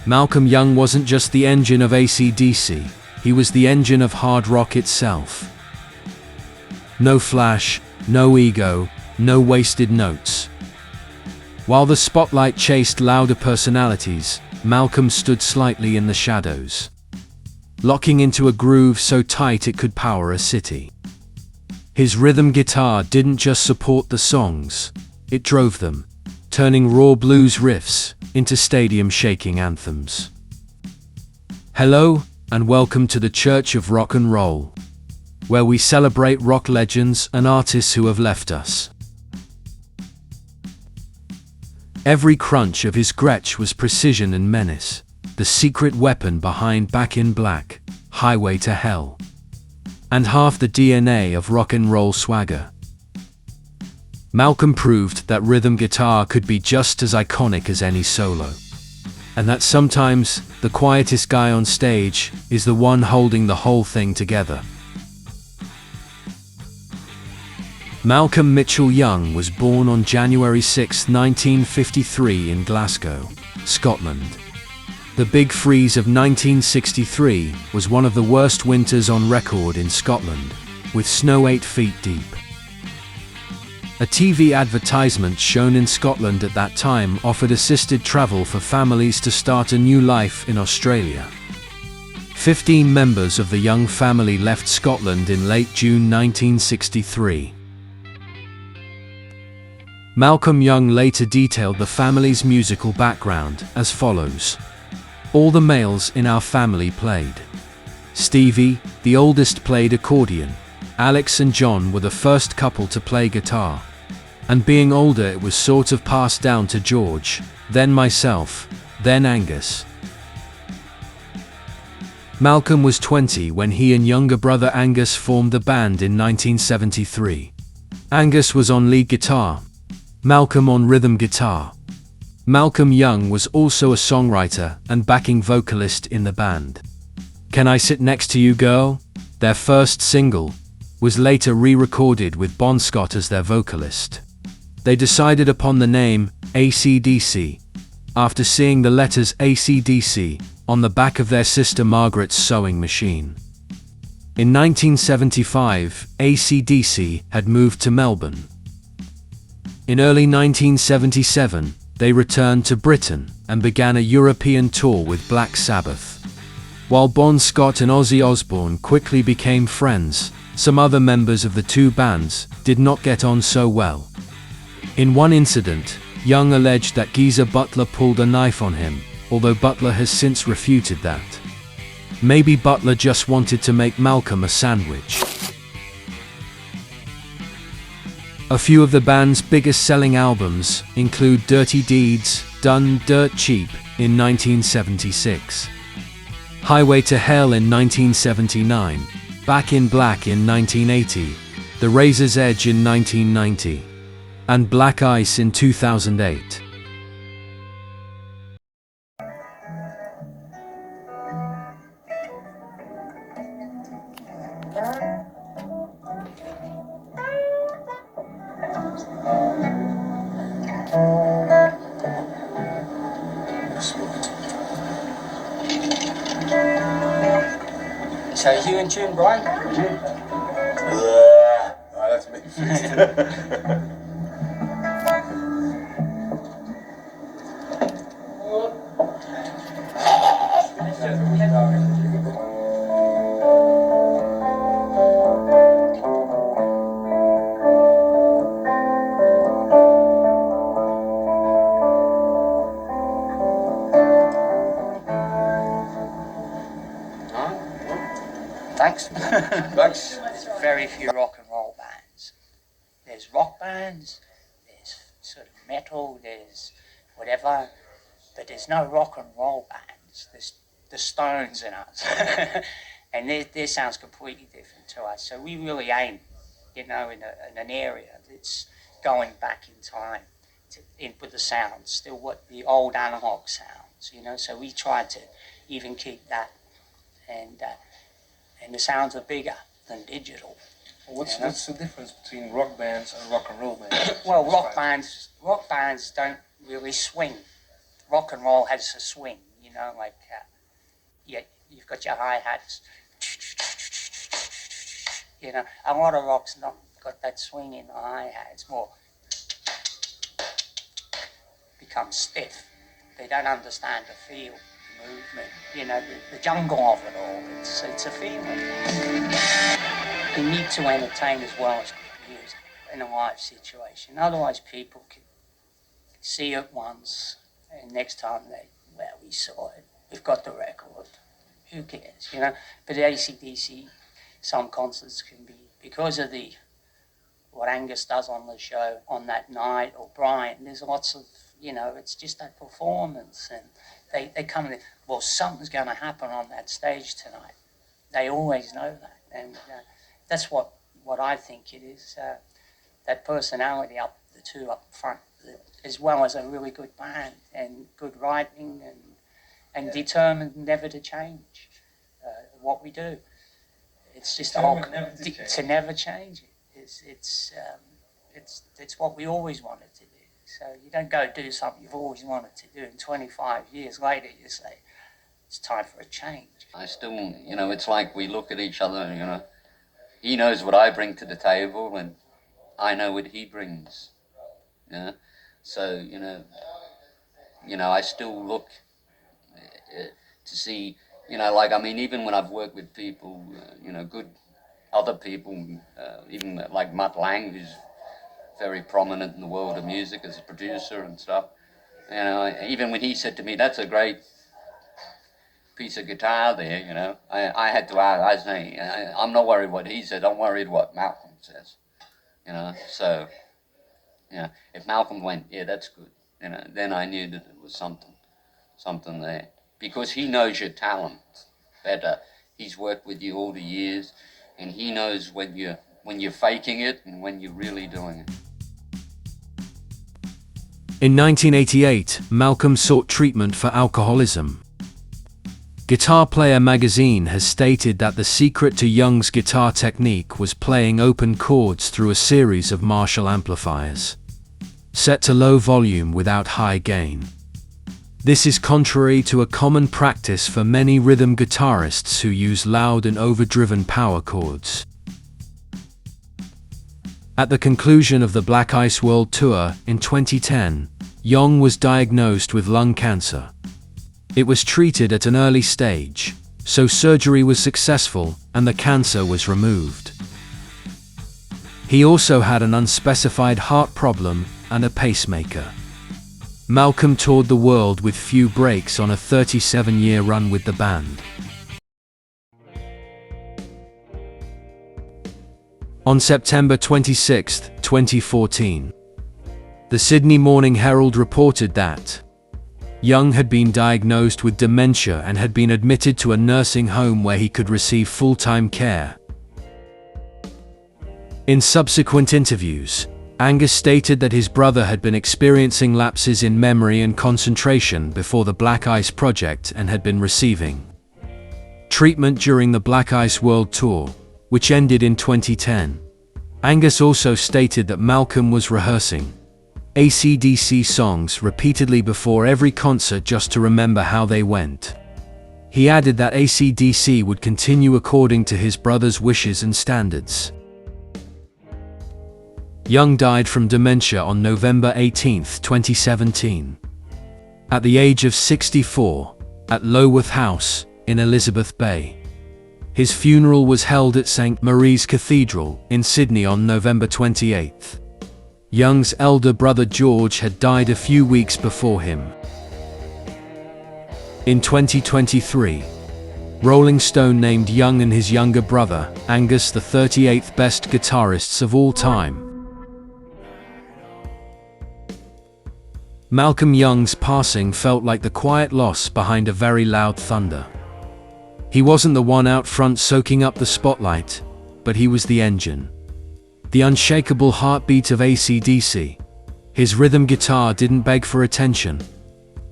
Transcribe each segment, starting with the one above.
Malcolm Young wasn't just the engine of ACDC, he was the engine of hard rock itself. No flash, no ego, no wasted notes. While the spotlight chased louder personalities, Malcolm stood slightly in the shadows, locking into a groove so tight it could power a city. His rhythm guitar didn't just support the songs, it drove them, turning raw blues riffs into stadium-shaking anthems. Hello, and welcome to the Church of Rock and Roll, where we celebrate rock legends and artists who have left us. Every crunch of his Gretsch was precision and menace, the secret weapon behind Back in Black, Highway to Hell, and half the DNA of rock and roll swagger. Malcolm proved that rhythm guitar could be just as iconic as any solo, and that sometimes the quietest guy on stage is the one holding the whole thing together. Malcolm Mitchell Young was born on January 6, 1953 in Glasgow, Scotland. The Big Freeze of 1963 was one of the worst winters on record in Scotland, with snow 8 feet deep. A TV advertisement shown in Scotland at that time offered assisted travel for families to start a new life in Australia. 15 members of the Young family left Scotland in late June 1963. Malcolm Young later detailed the family's musical background as follows. All the males in our family played. Stevie, the oldest, played accordion. Alex and John were the first couple to play guitar. And being older, it was sort of passed down to George, then myself, then Angus. Malcolm was 20 when he and younger brother Angus formed the band in 1973. Angus was on lead guitar, Malcolm on rhythm guitar. Malcolm Young was also a songwriter and backing vocalist in the band. Can I Sit Next to You Girl, their first single, was later re-recorded with Bon Scott as their vocalist. They decided upon the name ACDC after seeing the letters ACDC on the back of their sister Margaret's sewing machine. In 1975, ACDC had moved to Melbourne. In early 1977, they returned to Britain and began a European tour with Black Sabbath. While Bon Scott and Ozzy Osbourne quickly became friends, some other members of the two bands did not get on so well. In one incident, Young alleged that Geezer Butler pulled a knife on him, although Butler has since refuted that. Maybe Butler just wanted to make Malcolm a sandwich. A few of the band's biggest selling albums include Dirty Deeds, Done Dirt Cheap in 1976, Highway to Hell in 1979, Back in Black in 1980, The Razor's Edge in 1990, and Black Ice in 2008. So you in tune, Brian? Oh, that's me. Thanks. Thanks. There's very few rock and roll bands. There's rock bands, there's sort of metal, there's whatever, but there's no rock and roll bands. There's the Stones in us. And their sound's completely different to us. So we really aim, in an area that's going back in time with the sounds, still what the old analog sounds, So we try to even keep that, and the sounds are bigger than digital. What's the difference between rock bands and rock and roll bands? Well, rock bands don't really swing. Rock and roll has a swing, know, like, yeah, you've got your hi-hats, you know, a lot of rock's not got that swing in the hi-hat, it's more, becomes stiff. They don't understand the feel, the movement, you know, the jungle of it all, it's a feeling. You need to entertain as well as music in a live situation, otherwise people can see it once, and next time we saw it, we've got the record, who cares, you know? But ACDC, some concerts can be, because of what Angus does on the show on that night, or Brian, there's lots of, you know, it's just that performance, and they come in, well, something's going to happen on that stage tonight. They always know that, and that's what I think it is, that personality the two up front, as well as a really good band and good writing and determined never to change what we do. It's just to never change it. It's what we always wanted to do. So you don't go do something you've always wanted to do, and 25 years later you say it's time for a change. I still, you know, it's like we look at each other, you know, he knows what I bring to the table and I know what he brings. Yeah. So, you know, I still look to see, you know, like, I mean, even when I've worked with people, you know, good other people, even like Mutt Lang, who's very prominent in the world of music as a producer and stuff, you know, even when he said to me, that's a great piece of guitar there, you know, I had to ask, I was saying, I'm not worried what he said, I'm worried what Malcolm says, you know, so, you know, if Malcolm went, yeah, that's good, you know, then I knew that it was something there, because he knows your talent better. He's worked with you all the years, and he knows when you're faking it and when you're really doing it. In 1988, Malcolm sought treatment for alcoholism. Guitar Player magazine has stated that the secret to Young's guitar technique was playing open chords through a series of Marshall amplifiers, set to low volume without high gain. This is contrary to a common practice for many rhythm guitarists who use loud and overdriven power chords. At the conclusion of the Black Ice World Tour in 2010, Young was diagnosed with lung cancer. It was treated at an early stage, so surgery was successful and the cancer was removed. He also had an unspecified heart problem and a pacemaker. Malcolm toured the world with few breaks on a 37-year run with the band. On September 26, 2014, the Sydney Morning Herald reported that Young had been diagnosed with dementia and had been admitted to a nursing home where he could receive full-time care. In subsequent interviews, Angus stated that his brother had been experiencing lapses in memory and concentration before the Black Ice project and had been receiving treatment during the Black Ice World Tour, which ended in 2010. Angus also stated that Malcolm was rehearsing ACDC songs repeatedly before every concert just to remember how they went. He added that ACDC would continue according to his brother's wishes and standards. Young died from dementia on November 18, 2017, at the age of 64, at Loworth House in Elizabeth Bay. His funeral was held at St. Mary's Cathedral in Sydney on November 28. Young's elder brother George had died a few weeks before him. In 2023, Rolling Stone named Young and his younger brother, Angus, the 38th best guitarists of all time. Malcolm Young's passing felt like the quiet loss behind a very loud thunder. He wasn't the one out front soaking up the spotlight, but he was the engine. The unshakable heartbeat of ACDC. His rhythm guitar didn't beg for attention.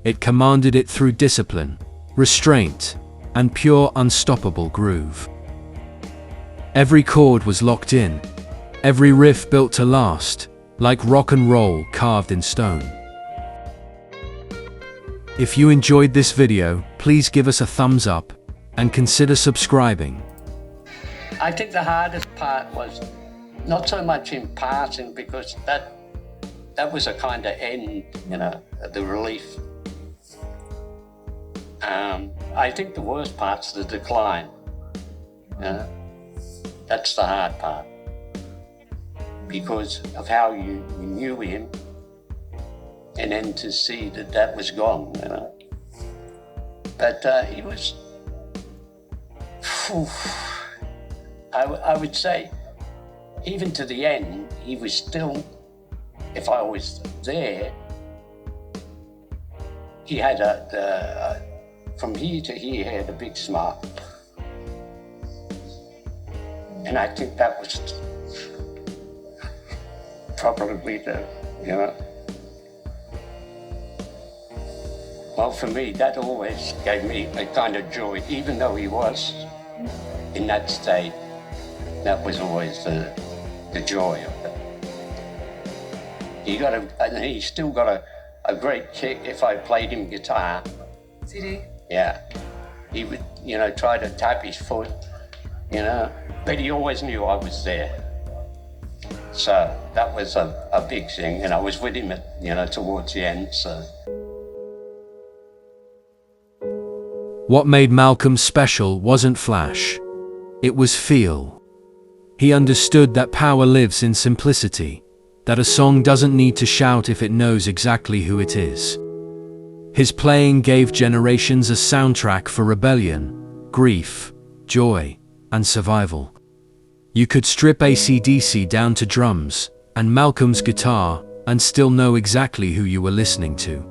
It commanded it through discipline, restraint, and pure unstoppable groove. Every chord was locked in, every riff built to last, like rock and roll carved in stone. If you enjoyed this video, please give us a thumbs up and consider subscribing. I think the hardest part was not so much in passing, because that was a kind of end, you know, the relief. I think the worst part's the decline. You know? That's the hard part, because of how you knew him, and then to see that was gone, you know. But he was, I would say, even to the end, he was still, if I was there, he had from here to here, he had a big smile. And I think that was probably the, you know, well, for me, that always gave me a kind of joy, even though he was in that state. That was always the joy of it. And he still got a great kick if I played him guitar. Did he? Yeah. He would, you know, try to tap his foot, you know, but he always knew I was there. So that was a big thing, and I was with him at, you know, towards the end, so. What made Malcolm special wasn't flash. It was feel. He understood that power lives in simplicity, that a song doesn't need to shout if it knows exactly who it is. His playing gave generations a soundtrack for rebellion, grief, joy, and survival. You could strip ACDC down to drums and Malcolm's guitar and still know exactly who you were listening to.